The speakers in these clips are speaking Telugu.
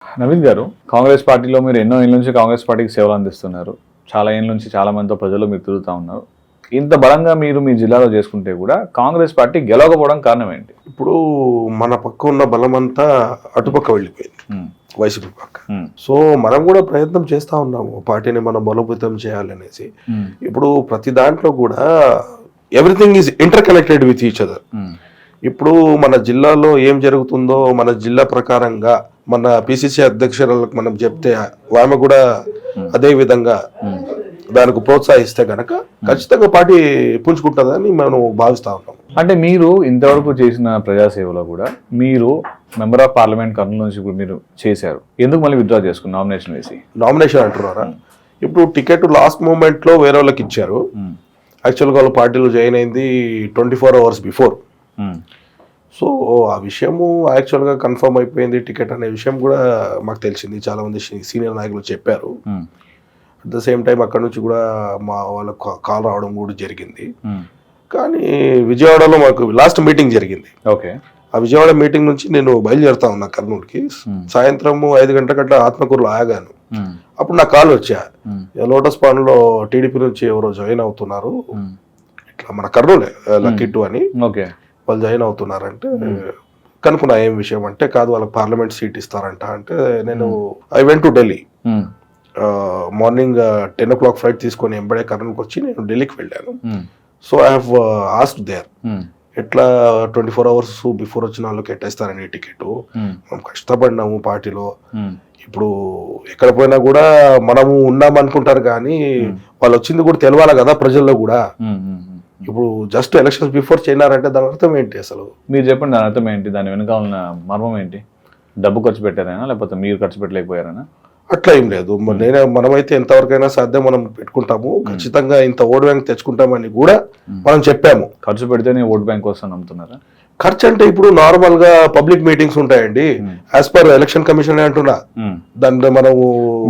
నవీన్ గారు, కాంగ్రెస్ పార్టీలో మీరు ఎన్నో ఏళ్ళ నుంచి కాంగ్రెస్ పార్టీకి సేవలు అందిస్తున్నారు. చాలా ఏళ్ళ నుంచి చాలా మందితో ప్రజలు మీరు తిరుగుతూ ఉన్నారు. ఇంత బలంగా మీరు మీ జిల్లాలో చేసుకుంటే కూడా కాంగ్రెస్ పార్టీ గెలవకపోవడం కారణం ఏంటి? ఇప్పుడు మన పక్క ఉన్న బలం అంతా అటుపక్క వెళ్ళిపోయింది, వైసీపీ పక్క. సో మనం కూడా ప్రయత్నం చేస్తా ఉన్నాము పార్టీని మనం బలోపేతం చేయాలనేసి. ఇప్పుడు ప్రతి దాంట్లో కూడా everything is inter connected with each other. ఇప్పుడు మన జిల్లాలో ఏం జరుగుతుందో మన జిల్లా ప్రకారంగా మన పిసిసి అధ్యక్షురాలకు మనం చెప్తే ఆమె కూడా అదే విధంగా దానికి ప్రోత్సహిస్తే గనక ఖచ్చితంగా పార్టీ పుంజుకుంటుందని మనం భావిస్తా ఉన్నాం. అంటే మీరు ఇంతవరకు చేసిన ప్రజాసేవలో కూడా మీరు మెంబర్ ఆఫ్ పార్లమెంట్ కర్నూలు నుంచి కూడా మీరు చేశారు. ఎందుకు మళ్ళీ విత్డ్రా చేసుకుని నామినేషన్ వేసి? నామినేషన్ అంటున్నారా? ఇప్పుడు టికెట్ లాస్ట్ మూమెంట్ లో వేరే వాళ్ళకి ఇచ్చారు. యాక్చువల్గా వాళ్ళు పార్టీలో జాయిన్ అయింది 24 hours బిఫోర్. సో ఆ విషయము యాక్చువల్గా కన్ఫర్మ్ అయిపోయింది టికెట్ అనే విషయం కూడా మాకు తెలిసింది. చాలా మంది సీనియర్ నాయకులు చెప్పారు. అట్ ద సేమ్ టైం అక్కడ నుంచి కూడా మా వాళ్ళకు కాల్ రావడం కూడా జరిగింది. కానీ విజయవాడలో మాకు లాస్ట్ మీటింగ్ జరిగింది. ఓకే. ఆ విజయవాడ మీటింగ్ నుంచి నేను బయలుదేరుతా ఉన్నా కర్నూలుకి. సాయంత్రం 5 గంటలకట్లా ఆత్మకూరులో ఆగాను. అప్పుడు నాకు కాల్ వచ్చా, లోటస్ పాండ్ లో టీడీపీ నుంచి ఎవరో జాయిన్ అవుతున్నారు, ఇట్లా మన కర్నూలే లక్కిట్టు అని, వాళ్ళు జాయిన్ అవుతున్నారంటే కనుక్కున్నా ఏం విషయం అంటే, కాదు వాళ్ళకి పార్లమెంట్ సీట్ ఇస్తారంట అంటే, నేను I went to Delhi. Morning 10 o'clock flight తీసుకొని ఎంబడే కర్నూలుకి వచ్చి నేను ఢిల్లీకి వెళ్ళాను. So I have asked there, ఎట్లా 24 hours బిఫోర్ వచ్చిన వాళ్ళకి ఎట్టేస్తారని టికెట్, మనం కష్టపడినాము పార్టీలో, ఇప్పుడు ఎక్కడ పోయినా కూడా మనము ఉన్నాం అనుకుంటారు కానీ వాళ్ళు వచ్చింది కూడా తెలవాలి కదా ప్రజల్లో కూడా. ఇప్పుడు జస్ట్ ఎలక్షన్స్ బిఫోర్ చేయనారంటే దాని అర్థం ఏంటి అసలు? మీరు చెప్పండి, దాని అర్థం ఏంటి? దాని వెనుక ఉన్న మర్మం ఏంటి? డబ్బు ఖర్చు పెట్టారైనా లేకపోతే మీరు ఖర్చు పెట్టలేకపోయారైనా? అట్లా ఏం లేదు. మనమైతే ఎంతవరకైనా సాధ్యం మనం పెట్టుకుంటాము, ఖచ్చితంగా ఇంత ఓట్ బ్యాంక్ తెచ్చుకుంటామని కూడా మనం చెప్పాము. ఖర్చు పెడితేనే ఓట్ బ్యాంక్ కోసం నమ్ముతున్నారా? ఖర్చు అంటే ఇప్పుడు నార్మల్ గా పబ్లిక్ మీటింగ్స్ ఉంటాయండి, యాజ్ పర్ ఎలక్షన్ కమిషన్ అంటున్నా, దాంట్లో మనము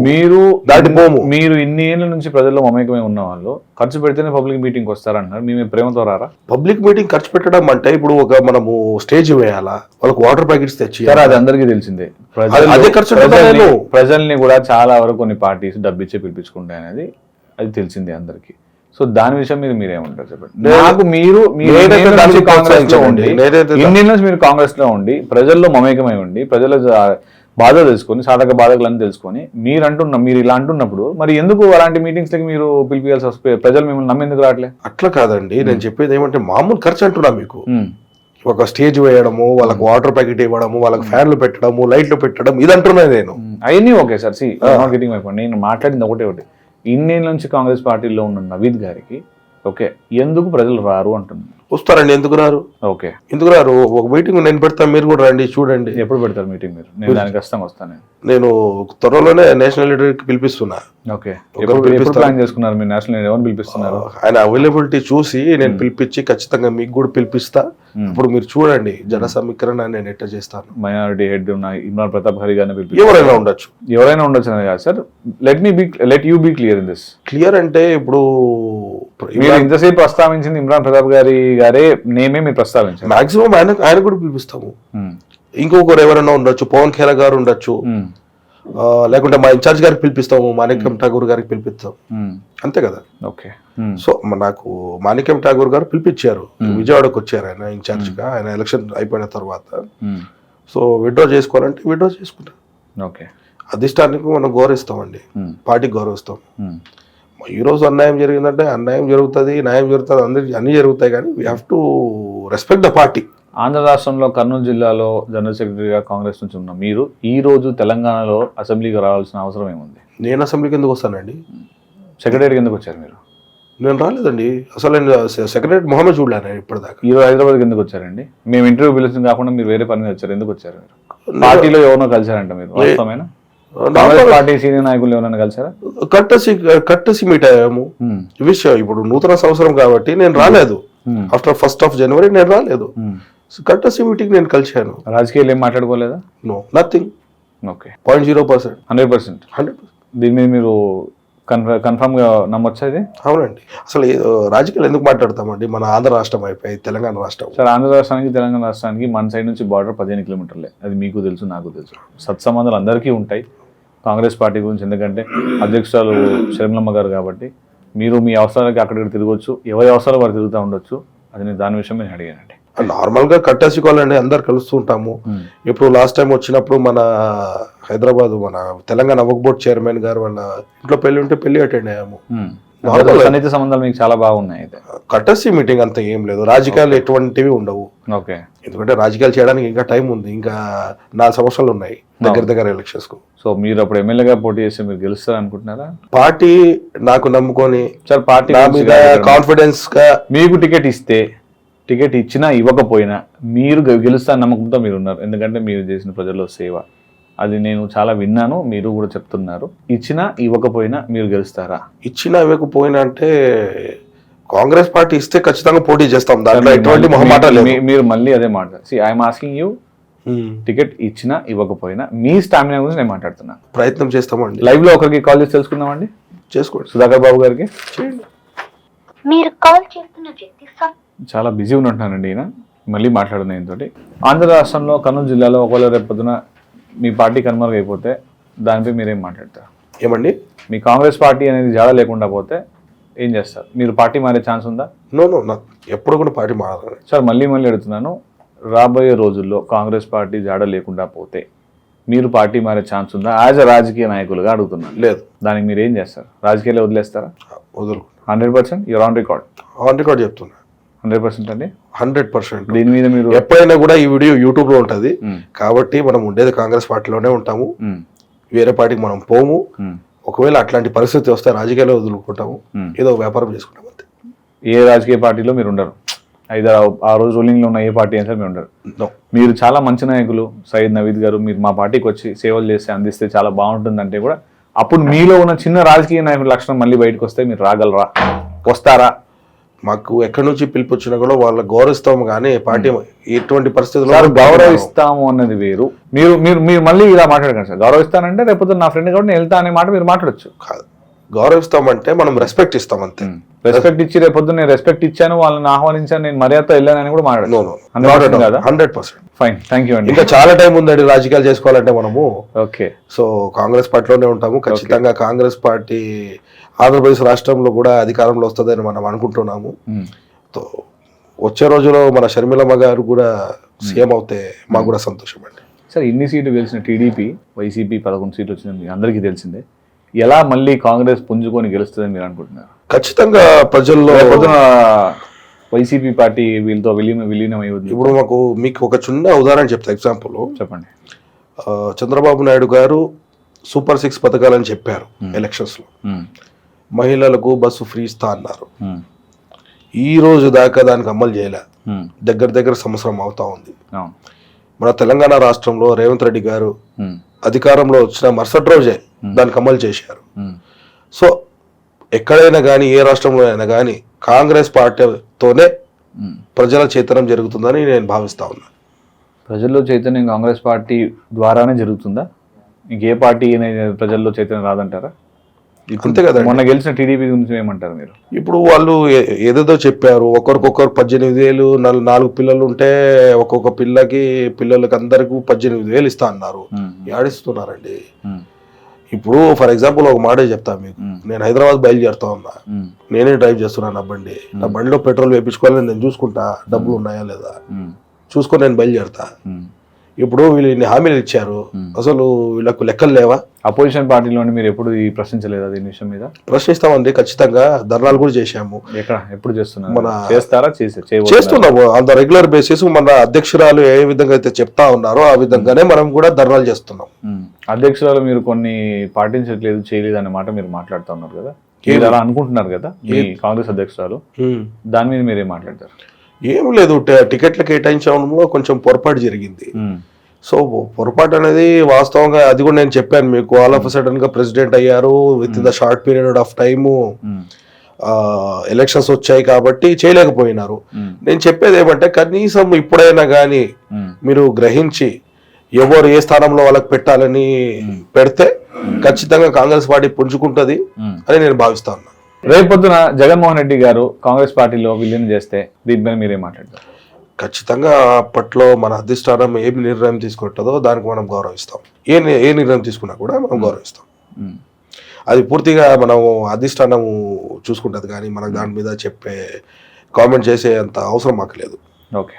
మీరు దాటిపోము. మీరు ఇన్ని ఏళ్ళ నుంచి ప్రజల్లో మమేకమే ఉన్న వాళ్ళు ఖర్చు పెడితేనే పబ్లిక్ మీటింగ్ వస్తారంటున్నారు. మీ ప్రేమతో రారా? పబ్లిక్ మీటింగ్ ఖర్చు పెట్టడం అంటే ఇప్పుడు ఒక మనము స్టేజ్ వేయాలా, వాళ్ళకి వాటర్ ప్యాకెట్స్ తెచ్చి, అది అందరికీ తెలిసిందే. అదే ఖర్చు. ప్రజల్ని కూడా చాలా వరకు కొన్ని పార్టీస్ డబ్బిచ్చే పిలిపించుకుంటాయి అనేది అది తెలిసిందే అందరికి. సో దాని విషయం మీద మీరేమంటారు చెప్పండి. నాకు మీరు కాంగ్రెస్ లో ఉండి ఇన్ని మీరు కాంగ్రెస్ లో ఉండి ప్రజల్లో మమేకమై ఉండి ప్రజల బాధ తెలుసుకొని సాధక బాధకులని తెలుసుకొని మీరు ఇలా అంటున్నప్పుడు మరి ఎందుకు అలాంటి మీటింగ్స్ లకి మీరు పిలిపియాల్సి వస్తే ప్రజలు మిమ్మల్ని నమ్మేందుకు రావట్లేదు? అట్లా కాదండి, నేను చెప్పేది ఏమంటే మామూలు ఖర్చు అంటున్నా మీకు. ఒక స్టేజ్ వేయడము, వాళ్ళకి వాటర్ ప్యాకెట్ ఇవ్వడము, వాళ్ళకి ఫ్యాన్లు పెట్టడము, లైట్లు పెట్టడం, ఇది అంటున్నా నేను. అవన్నీ ఓకే సార్, నేను మాట్లాడింది ఒకటి. ఇన్నేళ్ళ నుంచి కాంగ్రెస్ పార్టీలో ఉన్న నవీద్ గారికి ఓకే ఎందుకు ప్రజలు రారు అంటున్నారు? వస్తారండి, ఎందుకు రారు? ఓకే, ఎందుకు రారు? ఒక మీటింగ్ నేను పెడతాను, మీరు కూడా రండి చూడండి. ఎప్పుడు పెడతారు మీటింగ్ మీరు? నేను దానికి కష్టంగా వస్తాను. నేను త్వరలోనే నేషనల్ లీడర్కి పిలిపిస్తున్నా. ఓకే, ఎప్పుడు ప్లాన్ చేసుకున్నారు మీరు? నేషనల్ లీడర్ ఎవరు పిలిపిస్తున్నారు? ఆయన అవైలబిలిటీ చూసి నేను పిలిపించి ఖచ్చితంగా మీకు కూడా పిలిపిస్తా. అప్పుడు మీరు చూడండి జన సమీకరణ నేను ఎట్లా చేస్తాను. మైనారిటీ హెడ్ ఉన్న ఇమ్రాన్ ప్రతాప్ హరి గారిని ఎవరైనా ఉండొచ్చు అని కాదు sir. Let you be clear in this. Clear అంటే ఇప్పుడు ఇంతసేపు ప్రస్తావించింది ఇమ్రాన్ ప్రతాప్ గారే నేమే మీరు ప్రస్తావించారు. మాక్సిమం ఆయన కూడా పిలిపిస్తాము. ఇంకొకరు ఎవరైనా ఉండొచ్చు, పవన్ ఖేరా గారు ఉండొచ్చు, లేకుంటే మా ఇన్ఛార్జ్ గారికి పిలిపిస్తాము, మాణిక్యం ఠాగూర్ గారికి పిలిపిస్తాం, అంతే కదా. ఓకే. సో నాకు మాణిక్యం ఠాగూర్ గారు పిలిపించారు, విజయవాడకు వచ్చారు ఆయన ఇన్ఛార్జ్ గా. ఆయన ఎలక్షన్ అయిపోయిన తర్వాత సో విత్డ్రా చేసుకోవాలంటే విత్డ్రా చేసుకుంటాం. ఓకే, అధిష్టానికి మనం గౌరవిస్తామండి, పార్టీకి గౌరవిస్తాం. ఈ రోజు అన్యాయం జరిగిందంటే అన్యాయం జరుగుతుంది, న్యాయం జరుగుతుంది, అందరికి అన్ని జరుగుతాయి, కానీ we have to respect the party. Andhra రాష్ట్రంలో కర్నూలు జిల్లాలో జనరల్ సెక్రటరీగా కాంగ్రెస్ నుంచి ఉన్న మీరు ఈ రోజు తెలంగాణలో అసెంబ్లీకి రావాల్సిన అవసరం ఏముంది? నేను అసెంబ్లీకి ఎందుకు వస్తానండి? సెక్రటరీకి ఎందుకు వచ్చారు మీరు? నేను రాలేదండి అసలు, నేను సెక్రటరీ మొహమ్మద్ చూడలేను ఇప్పటిదాకా. ఈరోజు హైదరాబాద్కి ఎందుకు వచ్చారండి? మేము ఇంటర్వ్యూ పిలిచింది కాకుండా మీరు వేరే పని మీద వచ్చారు, ఎందుకు వచ్చారు మీరు? పార్టీలో ఎవరినో కలిసారంట మీరు, వాస్తవమేనా? పార్టీ సీనియర్ నాయకులు ఎవరైనా కలిసారా? కట్టసి మీట్ అయ్యాము. విషయం ఇప్పుడు నూతన సంవత్సరం కాబట్టి నేను రాలేదు. ఆఫ్టర్ 1st of January నేను రాలేదు. కట్టసి మీటింగ్ నేను కలిశాను. రాజకీయాలు ఏం మాట్లాడుకోలేదా? No, nothing. ఓకే, 0.0%. 100%. దీని మీద మీరు కన్ఫర్మ్ గా నమ్మొచ్చా ఇది? అవునండి. అసలు రాజకీయాలు ఎందుకు మాట్లాడతామండి? మన ఆంధ్ర రాష్ట్రం అయిపోయి తెలంగాణ రాష్ట్రం. సార్, ఆంధ్ర రాష్ట్రానికి తెలంగాణ రాష్ట్రానికి మన సైడ్ నుంచి బార్డర్ 15 కిలోమీటర్లే. అది మీకు తెలుసు, నాకు తెలుసు. సత్సంబంధాలు అందరికీ ఉంటాయి కాంగ్రెస్ పార్టీ గురించి. ఎందుకంటే అధ్యక్షురాలు షర్మిలమ్మ గారు కాబట్టి మీరు మీ అవసరాలకి అక్కడికి తిరగవచ్చు, ఎవరి అవసరాలు వారు తిరుగుతూ ఉండొచ్చు. అది నేను దాని విషయం నేను అడిగానండి. నార్మల్ గా కట్టేసుకోవాలండి, అందరు కలుస్తూ ఉంటాము. ఇప్పుడు లాస్ట్ టైం వచ్చినప్పుడు మన హైదరాబాద్ మన తెలంగాణ వక్ఫ్ బోర్డ్ చైర్మన్ గారు వాళ్ళ ఇంట్లో పెళ్లి ఉంటే పెళ్లి అటెండ్ అయ్యాము. సన్నిహిత సంబంధాలు మీకు చాలా బాగున్నాయి. అయితే కట్టసి మీటింగ్ అంతా ఏం లేదు, రాజకీయాలు ఎటువంటివి ఉండవు. ఓకే. ఎందుకంటే రాజకీయాలు చేయడానికి ఇంకా టైం ఉంది, ఇంకా 4 సంవత్సరాలు ఉన్నాయి దగ్గర ఎలక్షన్స్ కు. సో మీరు అప్పుడు ఎమ్మెల్యేగా పోటీ చేస్తే మీరు గెలుస్తారు అనుకుంటున్నారా? పార్టీ నాకు నమ్ముకొని సార్, పార్టీ కాన్ఫిడెన్స్ గా మీకు టికెట్ ఇచ్చినా ఇవ్వకపోయినా మీరు గెలుస్తా నమ్మకంతో మీరు ఉన్నారు. ఎందుకంటే మీరు చేసిన ప్రజల్లో సేవ అది నేను చాలా విన్నాను, మీరు కూడా చెప్తున్నారు. ఇచ్చినా ఇవ్వకపోయినా మీరు గెలుస్తారా? ఇచ్చినా ఇవ్వకపోయినా అంటే కాంగ్రెస్ పార్టీ ఇస్తే ఖచ్చితంగా పోటీ చేస్తాం, దాంట్లో ఎటువంటి మొహమాట లేదు. మీరు మళ్ళీ అదే మాట. ఐఎమ్ ఆస్కింగ్ యూ, టికెట్ ఇచ్చినా ఇవ్వకపోయినా మీ స్టామినా గురించి నేను మాట్లాడుతున్నా. ప్రయత్నం చేస్తామండి. లైవ్ లో ఒకరికి కాల్ చేసి తెలుసుకుందామండి. చేసుకోండి. సుధాకర్ బాబు గారికి చేయండి. మీరు కాల్ చేస్తున్న వ్యక్తి చాలా బిజీ ఉన్నట్టున్నానండి ఈయన. మళ్ళీ మాట్లాడుతున్నా ఈయనతోటి. ఆంధ్ర రాష్ట్రంలో కర్నూలు జిల్లాలో ఒకవేళ రేపొద్దున మీ పార్టీ కనుమరుగు అయిపోతే దానిపై మీరేం మాట్లాడతారు? ఏమండి, మీ కాంగ్రెస్ పార్టీ అనేది జాడ లేకుండా పోతే ఏం చేస్తారు? మీరు పార్టీ మారే ఛాన్స్ ఉందా? నో, ఎప్పుడు కూడా పార్టీ మారాలి. సార్, మళ్ళీ అడుగుతున్నాను, రాబోయే రోజుల్లో కాంగ్రెస్ పార్టీ జాడ లేకుండా పోతే మీరు పార్టీ మారే ఛాన్స్ ఉందా? యాజ్ అ రాజకీయ నాయకులుగా అడుగుతున్నాను. లేదు. దానికి మీరు ఏం చేస్తారు? రాజకీయాలు వదిలేస్తారా? వదులు. 100%? యూర్ ఆన్ రికార్డ్ చెప్తున్నా. 100% అండి. 100%. దీని మీద మీరు ఎప్పుడైనా కూడా ఈ వీడియో యూట్యూబ్ లో ఉంటది కాబట్టి మనం ఉండేది కాంగ్రెస్ పార్టీలోనే ఉంటాము, వేరే పార్టీకి మనం పోము. ఒకవేళ అట్లాంటి పరిస్థితి వస్తే రాజకీయాల్లో వదులుకుంటాము, ఏదో వ్యాపారం చేసుకుంటాం అంతే. ఏ రాజకీయ పార్టీలో మీరు ఉండరు? అయితే ఆ రోజు రూలింగ్ లో ఉన్న ఏ పార్టీ అయినా మీరు ఉండరు. మీరు చాలా మంచి నాయకులు సయ్యద్ నవీద్ గారు, మీరు మా పార్టీకి వచ్చి సేవలు చేసి అందిస్తే చాలా బాగుంటుందంటే కూడా అప్పుడు మీలో ఉన్న చిన్న రాజకీయ నాయకుల లక్షణం మళ్ళీ బయటకు వస్తే మీరు రాగలరా? వస్తారా? మాకు ఎక్కడి నుంచి పిలుపు వచ్చినా కూడా వాళ్ళ గౌరవిస్తాము, కానీ పార్టీ ఎటువంటి పరిస్థితుల్లో గౌరవిస్తాము అన్నది వేరు. మీరు మీరు మీరు మళ్ళీ ఇలా మాట్లాడకండి సార్. గౌరవిస్తానంటే రేపు నా ఫ్రెండ్ కాబట్టి నేను వెళ్తా అనే మాట మీరు మాట్లాడచ్చు. కాదు, గౌరవిస్తామంటే మనం రెస్పెక్ట్ ఇస్తాం అంతే. రెస్పెక్ట్ ఇచ్చి రేపొద్దు నేను రెస్పెక్ట్ ఇచ్చాను, వాళ్ళని ఆహ్వానించాను, నేను మర్యాదతో వెళ్ళానని కూడా మాట్లాడాను. 100%. ఫైన్, థ్యాంక్ యూ అండి. ఇంకా చాలా టైం ఉందండి రాజకీయాలు చేసుకోవాలంటే మనము. ఓకే. సో కాంగ్రెస్ పార్టీలోనే ఉంటాము ఖచ్చితంగా. కాంగ్రెస్ పార్టీ ఆంధ్రప్రదేశ్ రాష్ట్రంలో కూడా అధికారంలో వస్తుందని మనం అనుకుంటున్నాము. సో వచ్చే రోజులో మన షర్మిలమ్మ గారు కూడా సీఎం అవుతే మాకు కూడా సంతోషం అండి. సార్, ఇన్ని సీట్లు గెలిచిన టీడీపీ, వైసీపీ 11 సీట్లు వచ్చిందని మీకు అందరికీ తెలిసిందే. ఎలా మళ్ళీ కాంగ్రెస్ పుంజుకొని గెలుస్తుందని మీరు అనుకుంటున్నారు? ఖచ్చితంగా ప్రజల్లో వైసీపీ పార్టీ వీళ్ళతో విలీనం అయ్యింది. ఇప్పుడు మీకు ఒక చిన్న ఉదాహరణ చెప్తా, ఎగ్జాంపుల్ చెప్పండి. చంద్రబాబు నాయుడు గారు సూపర్ 6 పథకాలని చెప్పారు ఎలక్షన్స్ లో. మహిళలకు బస్సు ఫ్రీ ఇస్తా అన్నారు. ఈ రోజు దాకా దానికి అమలు చేయలే. దగ్గర సంవత్సరం అవుతా ఉంది. మన తెలంగాణ రాష్ట్రంలో రేవంత్ రెడ్డి గారు అధికారంలో వచ్చిన మరుసటి రోజే దానికి అమలు చేశారు. సో ఎక్కడైనా కానీ ఏ రాష్ట్రంలో అయినా కానీ కాంగ్రెస్ పార్టీతోనే ప్రజల చైతన్యం జరుగుతుందని నేను భావిస్తా ఉన్నా. ప్రజల్లో చైతన్యం కాంగ్రెస్ పార్టీ ద్వారానే జరుగుతుందా? ఇంకే పార్టీ ప్రజల్లో చైతన్యం రాదంటారా? అంతే కదా. మొన్న గెలిచిన టీడీపీ గురించి ఏమంటారు మీరు? ఇప్పుడు వాళ్ళు ఏదేదో చెప్పారు. ఒకరికొకరు 18,000, 4 పిల్లలు ఉంటే ఒక్కొక్క పిల్లలకి అందరికి 18,000 ఇస్తా అన్నారు. ఏడిస్తున్నారండి. ఇప్పుడు ఫర్ ఎగ్జాంపుల్ ఒక మాట చెప్తా మీకు. నేను హైదరాబాద్ బయలుదేరుతా ఉన్నా, నేనే డ్రైవ్ చేస్తున్నాను నా బండి. నా బండిలో పెట్రోల్ వేయించుకోవాలని నేను చూసుకుంటా, డబ్బులు ఉన్నాయా లేదా చూసుకొని నేను బయలుదేరుతా. ఇప్పుడు వీళ్ళు ఇన్ని హామీలు ఇచ్చారు, అసలు వీళ్ళకు లెక్కలు లేవా? అపోజిషన్ పార్టీలోని మీరు ఎప్పుడు ప్రశ్నించలేదా దీని విషయం మీద? ప్రశ్నిస్తామండి ఖచ్చితంగా. ధర్నాలు కూడా చేశాము. ఎప్పుడు చేస్తున్నాము? చేస్తున్నాము ఆన్ ద రెగ్యులర్ బేసిస్. మన అధ్యక్షురాలు ఏ విధంగా అయితే చెప్తా ఉన్నారో ఆ విధంగానే మనం కూడా ధర్నాలు చేస్తున్నాం. అధ్యక్షురాలు మీరు కొన్ని పాటించట్లేదు, చేయలేదు అనే మాట మీరు మాట్లాడుతూ ఉన్నారు కదా, అలా అనుకుంటున్నారు కదా మీ కాంగ్రెస్ అధ్యక్షురాలు. దాని మీద మీరేం మాట్లాడతారు? ఏం లేదు, టికెట్ల కేటాయించడంలో కొంచెం పొరపాటు జరిగింది. సో పొరపాటు అనేది వాస్తవంగా అది కూడా నేను చెప్పాను మీకు. ఆల్ ఆఫ్ సడన్ గా ప్రెసిడెంట్ అయ్యారు, with in the short period of time elections వచ్చాయి కాబట్టి చేయలేకపోయినారు. నేను చెప్పేది ఏమంటే కనీసం ఇప్పుడైనా కానీ మీరు గ్రహించి ఎవరు ఏ స్థానంలో వాళ్ళకి పెట్టాలని పెడితే ఖచ్చితంగా కాంగ్రెస్ పార్టీ పుంజుకుంటది అని నేను భావిస్తా ఉన్నా. రేపొద్దున జగన్మోహన్ రెడ్డి గారు కాంగ్రెస్ పార్టీలో విలీనం చేస్తే దీనిపైన మీరేం మాట్లాడతారు? ఖచ్చితంగా అప్పట్లో మన అధిష్టానం ఏం నిర్ణయం తీసుకుంటుందో దానికి మనం గౌరవిస్తాం. ఏ నిర్ణయం తీసుకున్నా కూడా మనం గౌరవిస్తాం. అది పూర్తిగా మనం అధిష్టానం చూసుకుంటుంది, కానీ మనకు దాని మీద చెప్పే కామెంట్ చేసే అంత అవసరం మాకు లేదు. ఓకే.